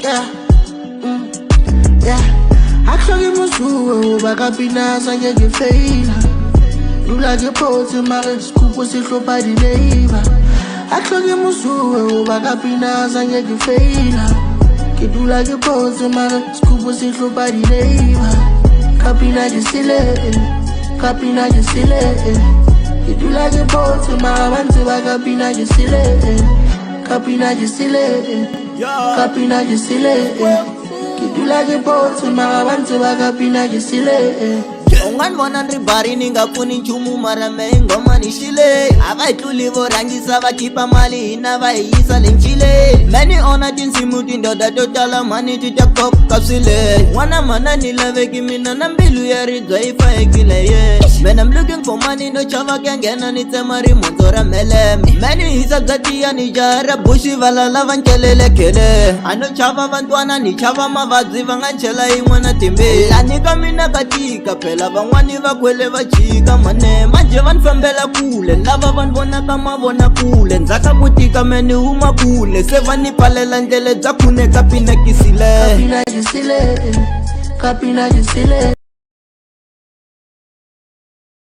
yeah, yeah. Akhlaki musuwe bakapina sangeke faila. Lula ke pose mare skupo se hlopa di neighbor. Akhlaki musuwe bakapina sangeke faila. Ke dula ke pose mare skupo se hlopa di neighbor. Kapina di sile, kapina di sile. Ke dula ke pose mare banse bakapina di sile. Kapina di sile, kapina di sile. Kidula ke pose mara banse bakapina ke sile. Ungangibona ndribari ningafuni nchumu mara ngoma nishile. Abayihluli vorangisa bakhipha mali hina bayisa lenchile. Many ona tinsimu tindoda totala mani titakopka sile. Wana mana nilaveki mina na mbilu ya ridwa ifayekile yeah. Man I'm looking for money no chava kengena nitemari monzora mele. Many hisa gatia nijara bushi vala lavankelele kele. Ano chava vantwana ni chava mavazi vanganchela imwana timbe. Lanika mina katika pela vanwani vakwele vachika mane. Manje vanfambela kule lava vanvona kama vona kule. Nzaka kutika meni uma kule. Sevani palela ndele zakune kapina kisile. Kapina kisile, kapina kisile.